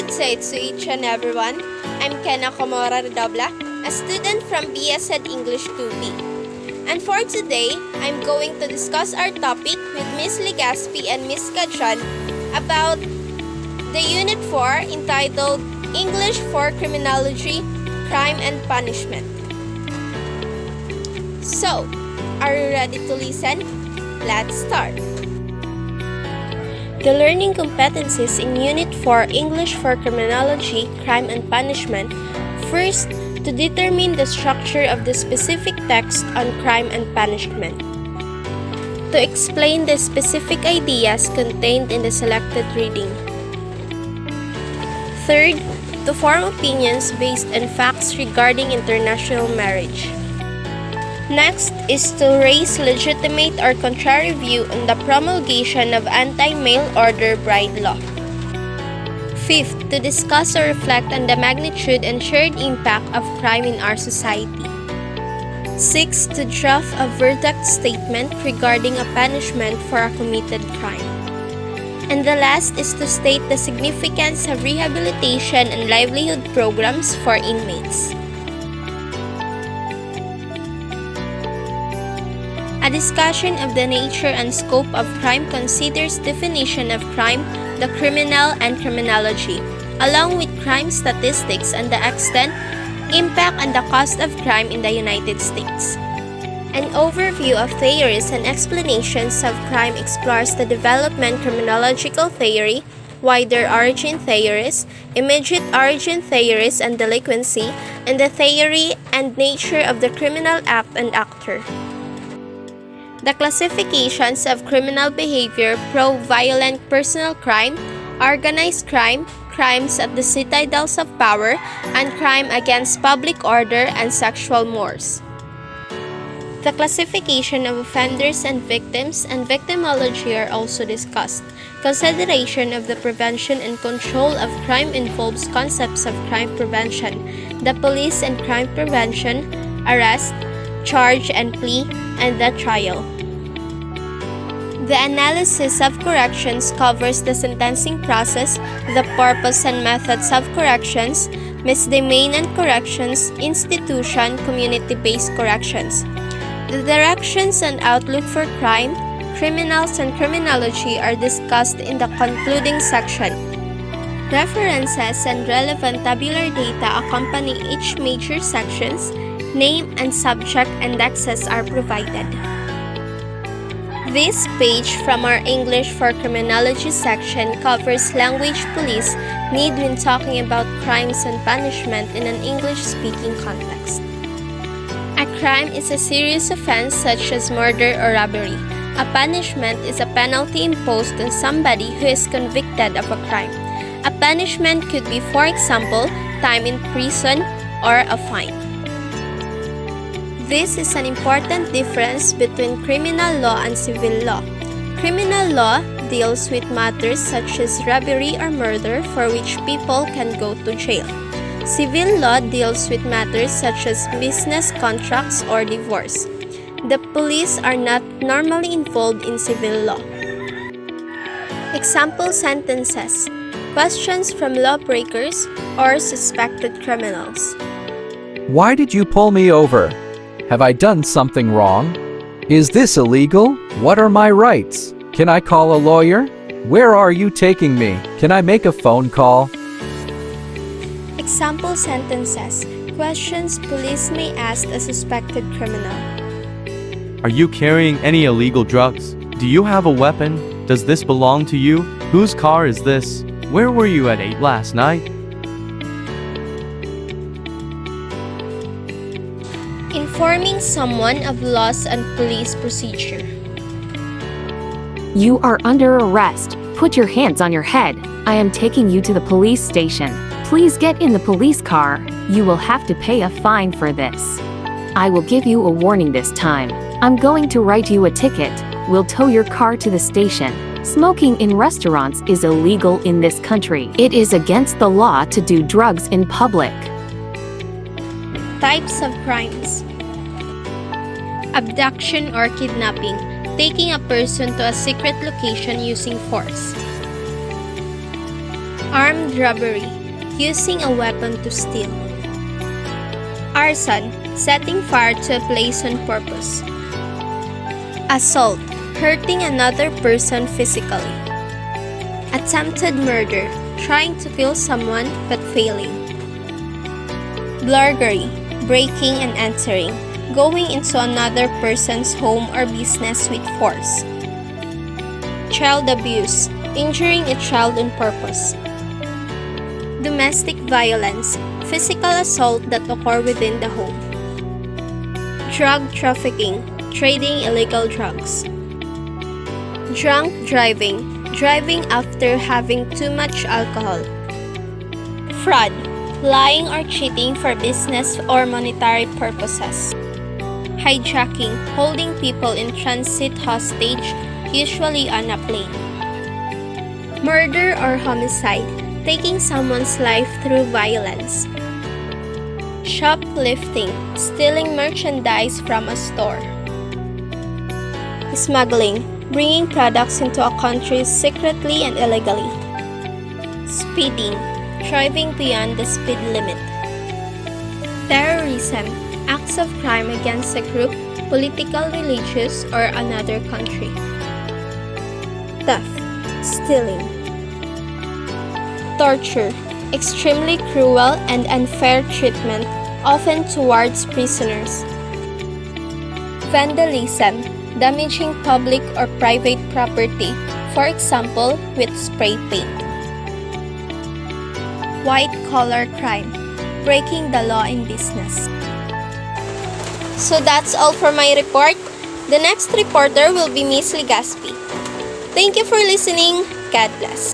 Good day to each and everyone. I'm Kenna Comora Redobla, a student from BSED English 2B. And for today, I'm going to discuss our topic with Ms. Legaspi and Ms. Gadjan about the Unit 4 entitled English for Criminology, Crime and Punishment. So, are you ready to listen? Let's start. The learning competencies in Unit 4 English for Criminology, Crime and Punishment. First, to determine the structure of the specific text on crime and punishment. To explain the specific ideas contained in the selected reading. Third, to form opinions based on facts regarding international marriage. Next is to raise legitimate or contrary view on the promulgation of anti-mail order bride law. Fifth, to discuss or reflect on the magnitude and shared impact of crime in our society. Sixth, to draft a verdict statement regarding a punishment for a committed crime. And the last is to state the significance of rehabilitation and livelihood programs for inmates. A discussion of the nature and scope of crime considers definition of crime, the criminal and criminology, along with crime statistics and the extent, impact and the cost of crime in the United States. An overview of theories and explanations of crime explores the development criminological theory, wider origin theories, immediate origin theories and delinquency, and the theory and nature of the criminal act and actor. The classifications of criminal behavior: pro-violent personal crime, organized crime, crimes at the citadels of power, and crime against public order and sexual mores. The classification of offenders and victimology are also discussed. Consideration of the prevention and control of crime involves concepts of crime prevention, the police and crime prevention, arrest, charge and plea, and the trial. The analysis of corrections covers the sentencing process, the purpose and methods of corrections, misdemeanor corrections, institution, community-based corrections. The directions and outlook for crime, criminals and criminology are discussed in the concluding section. References and relevant tabular data accompany each major sections. Name and subject indexes are provided. This page from our English for Criminology section covers language police need when talking about crimes and punishment in an English-speaking context. A crime is a serious offense such as murder or robbery. A punishment is a penalty imposed on somebody who is convicted of a crime. A punishment could be, for example, time in prison or a fine. This is an important difference between criminal law and civil law. Criminal law deals with matters such as robbery or murder for which people can go to jail. Civil law deals with matters such as business contracts or divorce. The police are not normally involved in civil law. Example sentences: questions from lawbreakers or suspected criminals. Why did you pull me over? Have I done something wrong? Is this illegal? What are my rights? Can I call a lawyer? Where are you taking me? Can I make a phone call? Example sentences: questions police may ask a suspected criminal. Are you carrying any illegal drugs? Do you have a weapon? Does this belong to you? Whose car is this? Where were you at 8 last night? Informing someone of laws and police procedure. You are under arrest. Put your hands on your head. I am taking you to the police station. Please get in the police car. You will have to pay a fine for this. I will give you a warning this time. I'm going to write you a ticket. We'll tow your car to the station. Smoking in restaurants is illegal in this country. It is against the law to do drugs in public. Types of crimes: abduction or kidnapping, taking a person to a secret location using force. Armed robbery, using a weapon to steal. Arson, setting fire to a place on purpose. Assault, hurting another person physically. Attempted murder, trying to kill someone but failing. Burglary, breaking and entering, going into another person's home or business with force. Child abuse, injuring a child on purpose. Domestic violence, physical assault that occur within the home. Drug trafficking, trading illegal drugs. Drunk driving, driving after having too much alcohol. Fraud, lying or cheating for business or monetary purposes. Hijacking, holding people in transit hostage, usually on a plane. Murder or homicide, taking someone's life through violence. Shoplifting, stealing merchandise from a store. Smuggling, bringing products into a country secretly and illegally. Speeding, driving beyond the speed limit. Terrorism, acts of crime against a group, political, religious, or another country. Theft, stealing. Torture, extremely cruel and unfair treatment, often towards prisoners. Vandalism, damaging public or private property, for example, with spray paint. White-collar crime, breaking the law in business. So that's all for my report. The next reporter will be Miss Legaspi. Thank you for listening. God bless.